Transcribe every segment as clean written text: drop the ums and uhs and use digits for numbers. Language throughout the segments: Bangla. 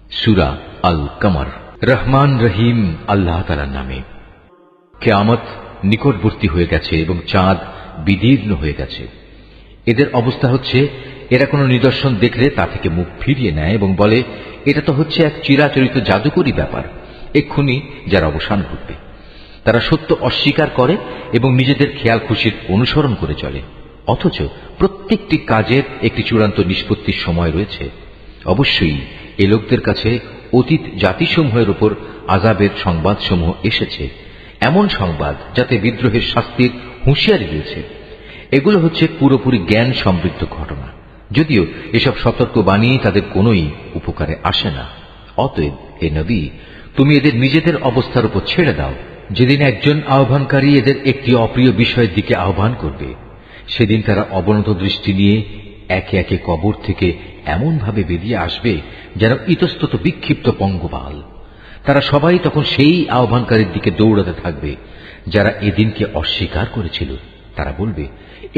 সূরা আল কমর। রহমান রহিম আল্লাহ তাআলার নামে। কিয়ামত নিকটবর্তী হয়ে গেছে এবং চাঁদ বিদীর্ণ হয়ে গেছে। এদের অবস্থা হচ্ছে, এরা কোনো নিদর্শন দেখলে তা থেকে মুখ ফিরিয়ে নেয় এবং বলে, এটা তো হচ্ছে এক চিরাচরিত জাদুকরী ব্যাপার, এক্ষুনি যার অবসান ঘটবে। তারা সত্য অস্বীকার করে এবং নিজেদের খেয়াল খুশির অনুসরণ করে চলে, অথচ প্রত্যেকটি কাজের একটি চূড়ান্ত নিষ্পত্তির সময় রয়েছে। অবশ্যই এ লোকদের কাছে অতীত জাতিসমূহের উপর আযাবের সংবাদসমূহ এসেছে, এমন সংবাদ যাতে বিদ্রোহের শাস্তির হুঁশিয়ারি রয়েছে। এগুলো হচ্ছে পুরোপুরি জ্ঞান সমৃদ্ধ ঘটনা, যদিও এসব সতর্কবাণী তাদের কোনোই উপকারে আসে না। অতএব হে নবী, তুমি এদের নিজেদের অবস্থার উপর ছেড়ে দাও। যেদিন একজন আহ্বানকারী এদের একটি অপ্রিয় বিষয়ের দিকে আহ্বান করবে, সেদিন তারা অবনত দৃষ্টি নিয়ে একে একে কবর থেকে এমনভাবে বেরিয়ে আসবে যেন ইতস্তত বিক্ষিপ্ত পঙ্গপাল। তারা সবাই তখন সেই আহ্বানকারীর দিকে দৌড়াতে থাকবে যারা এদিনকে অস্বীকার করেছিল। তারা বলবে,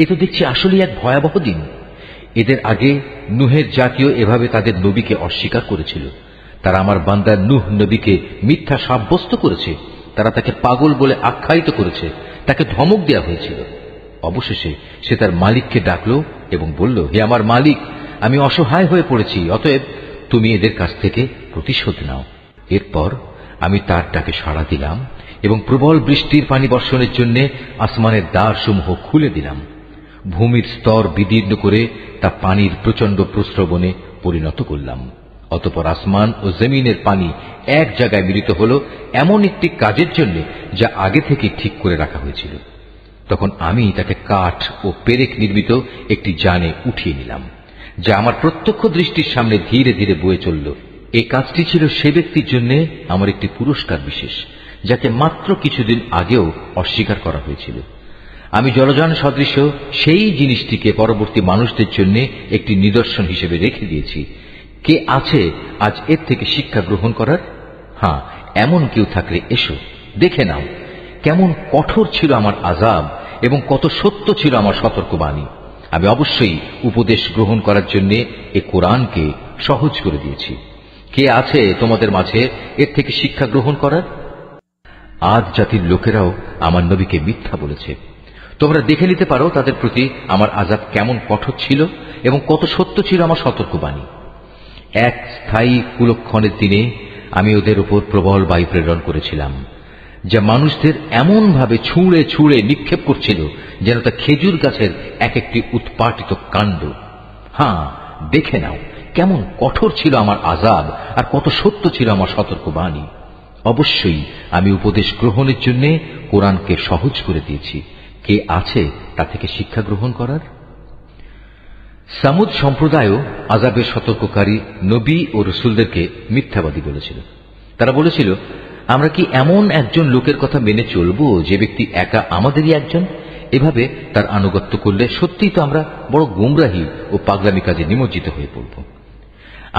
এ তো দেখছি আসলেই এক ভয়াবহ দিন। এদের আগে নূহের জাতীয় এভাবে তাদের নবীকে অস্বীকার করেছিল। তারা আমার বান্দা নূহ নবীকে মিথ্যা সাব্যস্ত করেছে, তারা তাকে পাগল বলে আখ্যায়িত করেছে, তাকে ধমক দেওয়া হয়েছিল। অবশেষে সে তার মালিককে ডাকল এবং বলল, হে আমার মালিক, আমি অসহায় হয়ে পড়েছি, অতএব তুমি এদের কাছ থেকে প্রতিশোধ নাও। এরপর আমি তার ডাকে সাড়া দিলাম এবং প্রবল বৃষ্টির পানি বর্ষণের জন্য আসমানের দ্বারসমূহ খুলে দিলাম। ভূমির স্তর বিদীর্ণ করে তা পানির প্রচন্ড প্রস্রবণে পরিণত করলাম। অতঃপর আসমান ও জমিনের পানি এক জায়গায় মিলিত হল এমন একটি কাজের জন্য যা আগে থেকে ঠিক করে রাখা হয়েছিল। তখন আমি তাকে কাঠ ও পেরেক নির্মিত একটি যানে উঠিয়ে নিলাম, যা আমার প্রত্যক্ষ দৃষ্টির সামনে ধীরে ধীরে বয়ে চলল। এই কাজটি ছিল সে ব্যক্তির জন্য আমার একটি পুরস্কার বিশেষ, যাকে মাত্র কিছুদিন আগেও অস্বীকার করা হয়েছিল। আমি জলযান সদৃশ সেই জিনিসটিকে পরবর্তী মানুষদের জন্য একটি নিদর্শন হিসেবে রেখে দিয়েছি। কে আছে আজ এর থেকে শিক্ষা গ্রহণ করার? হ্যাঁ, এমন কেউ থাকলে এসো, দেখে নাও কেমন কঠোর ছিল আমার আযাব এবং কত সত্য ছিল আমার সতর্কবাণী। আমি অবশ্যই উপদেশ গ্রহণ করার জন্য এ কোরআনকে সহজ করে দিয়েছি। কে আছে তোমাদের মাঝে এর থেকে শিক্ষা গ্রহণ করার? আদ জাতির লোকেরাও আমার নবীকে মিথ্যা বলেছে। তোমরা দেখে নিতে পারো তাদের প্রতি আমার আযাব কেমন কঠোর ছিল এবং কত সত্য ছিল আমার সতর্কবাণী। এক স্থায়ী কুলক্ষণের দিনে আমি ওদের উপর প্রবল বায়ু প্রেরণ করেছিলাম, যা মানুষদের এমন ভাবে ছুঁড়ে ছুঁড়ে নিক্ষেপ করছিল যেন তা খেজুর গাছের এক একটি উৎপাটিত কাণ্ড। হ্যাঁ, দেখে নাও কেমন কঠোর ছিল আমার আযাব আর কত সত্য ছিল আমার সতর্কবাণী। অবশ্যই আমি উপদেশ গ্রহণের জন্য কোরআনকে সহজ করে দিয়েছি। কে আছে তা থেকে শিক্ষা গ্রহণ করার? সামুদ সম্প্রদায়ও আযাবের সতর্ককারী নবী ও রসুলদেরকে মিথ্যাবাদী বলেছিল। তারা বলেছিল, আমরা কি এমন একজন লোকের কথা মেনে চলব যে ব্যক্তি একা আমাদেরই একজন? এভাবে তার আনুগত্য করলে সত্যিই তো আমরা বড় গুমরাহি ও পাগলামি কাজে নিমজ্জিত হয়ে পড়ব।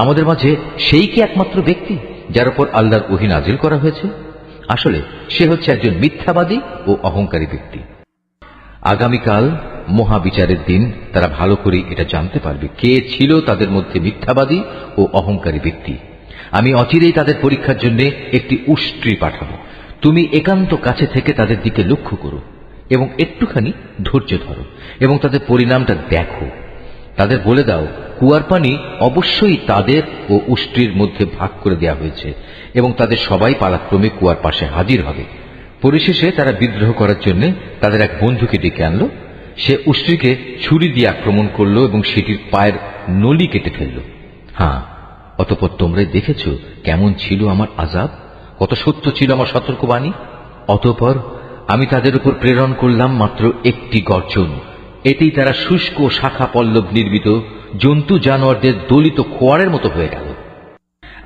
আমাদের মাঝে সেই কি একমাত্র ব্যক্তি যার উপর আল্লাহর ওহী নাজিল করা হয়েছে? আসলে সে হচ্ছে একজন মিথ্যাবাদী ও অহংকারী ব্যক্তি। আগামীকাল মহাবিচারের দিন তারা ভালো করে এটা জানতে পারবে কে ছিল তাদের মধ্যে মিথ্যাবাদী ও অহংকারী ব্যক্তি। আমি অচিরেই তাদের পরীক্ষার জন্য একটি উষ্ট্রি পাঠাবো। তুমি একান্ত কাছে থেকে তাদের দিকে লক্ষ্য করো এবং একটুখানি ধৈর্য ধরো এবং তাদের পরিণামটা দেখো। তাদের বলে দাও, কুয়ার পানি অবশ্যই তাদের ও উষ্ট্রির মধ্যে ভাগ করে দেওয়া হয়েছে এবং তাদের সবাই পালাক্রমে কুয়ার পাশে হাজির হবে। পরিশেষে তারা বিদ্রোহ করার জন্য তাদের এক বন্ধুকে ডেকে আনলো। সে উষ্ট্রিকে ছুরি দিয়ে আক্রমণ করলো এবং সেটির পায়ের নলি কেটে ফেলল। হ্যাঁ, অতঃপর তোমরা দেখেছ কেমন ছিল আমার আযাব, কত সত্য ছিল আমার সতর্কবাণী। অতঃপর আমি তাদের উপর প্রেরণ করলাম মাত্র একটি গর্জন। এতেই তারা শুষ্ক শাখা পল্লব নির্মিত জন্তু জানোয়ারদের দলিত খোয়ারের মতো হয়ে গেল।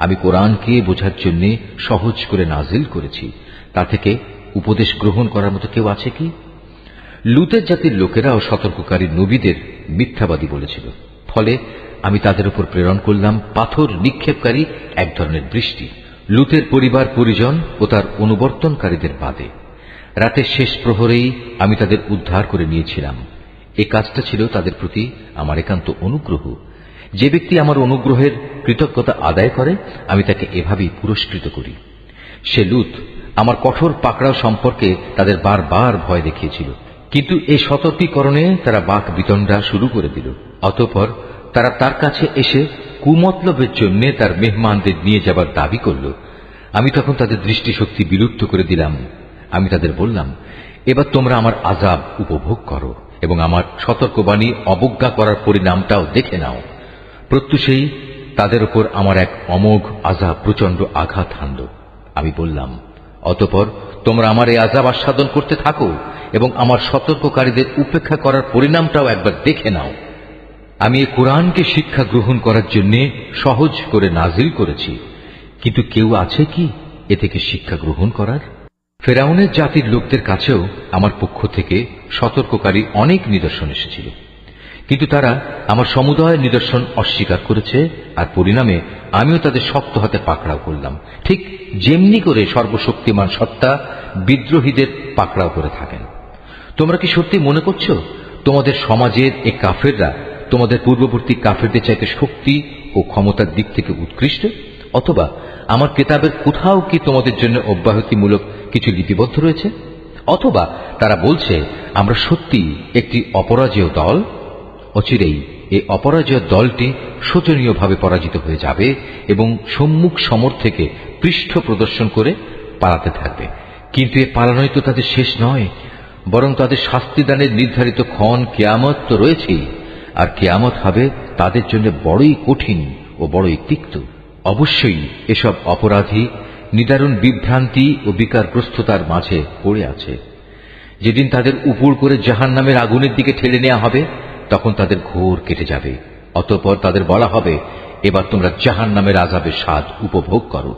আমি কোরআনকে বোঝার জন্য সহজ করে নাজিল করেছি। তা থেকে উপদেশ গ্রহণ করার মতো কেউ আছে কি? লুতের জাতির লোকেরাও সতর্ককারী নবীদের মিথ্যাবাদী বলেছিল। ফলে আমি তাদের উপর প্রেরণ করলাম পাথর নিক্ষেপকারী এক ধরনের বৃষ্টি, লুতের পরিবার পরিজন ও তার অনুবর্তনকারীদের বাদে। রাতের শেষ প্রহরেই আমি তাদের উদ্ধার করে নিয়েছিলাম। এই কাজটা ছিল তাদের প্রতি আমার একান্ত অনুগ্রহ। যে ব্যক্তি আমার অনুগ্রহের কৃতজ্ঞতা আদায় করে আমি তাকে এভাবেই পুরস্কৃত করি। সে লূত আমার কঠোর পাকড়াও সম্পর্কে তাদের বারবার ভয় দেখিয়েছিল, কিন্তু এই সতর্কীকরণে তারা বাক বিতণ্ডা শুরু করে দিল। অতঃপর তারা তার কাছে এসে কুমতলবের জন্য তার মেহমানদের নিয়ে যাবার দাবি করল। আমি তখন তাদের দৃষ্টিশক্তি বিলুপ্ত করে দিলাম। আমি তাদের বললাম, এবার তোমরা আমার আযাব উপভোগ করো এবং আমার সতর্কবাণী অবজ্ঞা করার পরিণামটাও দেখে নাও। প্রত্যুষেই তাদের উপর আমার এক অমোঘ আযাব প্রচন্ড আঘাত হানল। আমি বললাম, অতঃপর তোমরা আমার এই আযাব আস্বাদন করতে থাকো এবং আমার সতর্ককারীদের উপেক্ষা করার পরিণামটাও একবার দেখে নাও। আমি এই কোরআনকে শিক্ষা গ্রহণ করার জন্য সহজ করে নাজিল করেছি, কিন্তু কেউ আছে কি এ থেকে শিক্ষা গ্রহণ করার? ফেরাউনের জাতির লোকদের কাছেও আমার পক্ষ থেকে সতর্ককারী অনেক নিদর্শন এসেছিল, কিন্তু তারা আমার সমুদয় নিদর্শন অস্বীকার করেছে, আর পরিণামে আমিও তাদের শক্ত হাতে পাকড়াও করলাম, ঠিক যেমনি করে সর্বশক্তিমান সত্তা বিদ্রোহীদের পাকড়াও করে থাকেন। তোমরা কি সত্যি মনে করছো তোমাদের সমাজের এই কাফেররা তোমাদের পূর্ববর্তী কাফেরদের চাইতে শক্তি ও ক্ষমতার দিক থেকে উৎকৃষ্ট? অথবা আমার কিতাবের কোথাও কি তোমাদের জন্য অব্যাহতিমূলক কিছু লিপিবদ্ধ রয়েছে? অথবা তারা বলছে আমরা সত্যি একটি অপরাজেয় দল। অচিরেই এই অপরাজেয় দলটি শোচনীয়ভাবে পরাজিত হয়ে যাবে এবং সম্মুখ সমর থেকে পৃষ্ঠ প্রদর্শন করে পালাতে থাকবে। কিন্তু এ পালানোই তো তাদের শেষ নয়, বরং তাদের শাস্তিদানের নির্ধারিত ক্ষণ কিয়ামত তো রয়েছেই, আর কিয়ামত হবে তাদের জন্য বড়ই কঠিন ও বড়ই তিক্ত। অবশ্যই এসব অপরাধী নিদারুণ বিভ্রান্তি ও বিকারগ্রস্ততার মাঝে পড়ে আছে। যেদিন তাদের উপর করে জাহান্নামের আগুনের দিকে ঠেলে নেওয়া হবে, তখন তাদের ঘোর কেটে যাবে। অতঃপর তাদের বলা হবে, এবার তোমরা জাহান্নামের আযাবের স্বাদ উপভোগ করো।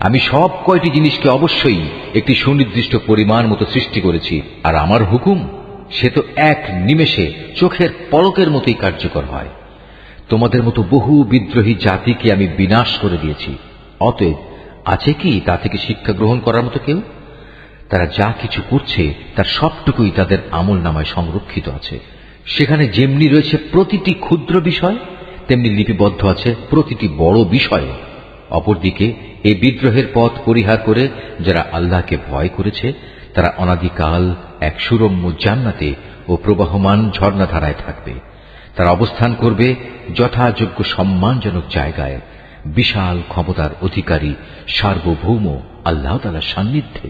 আমি সব কয়টি জিনিসকে অবশ্যই একটি সুনির্দিষ্ট পরিমাণ মতো সৃষ্টি করেছি, আর আমার হুকুম সে তো এক নিমেষে চোখের পলকের মতোই কার্যকর হয়। তোমাদের মতো বহু বিদ্রোহী জাতিকে আমি বিনাশ করে দিয়েছি। অতএব আছে কি তা থেকে শিক্ষা গ্রহণ করার মতো কেউ? তারা যা কিছু করছে তার সবটুকুই তাদের আমলনামায় সংরক্ষিত আছে। সেখানে যেমনি রয়েছে প্রতিটি ক্ষুদ্র বিষয়, তেমনি লিপিবদ্ধ আছে প্রতিটি বড় বিষয়ে। অপরদিকে এই বিদ্রোহের পথ পরিহার করে যারা আল্লাহকে ভয় করেছে, তারা অনাদিকাল এক সুরম্য জান্নাতে ও প্রবাহমান ঝর্ণাধারায় থাকবে। তারা অবস্থান করবে যথাযোগ্য সম্মানজনক জায়গায়, বিশাল ক্ষমতার অধিকারী সার্বভৌম আল্লাহ তাআলার সান্নিধ্যে।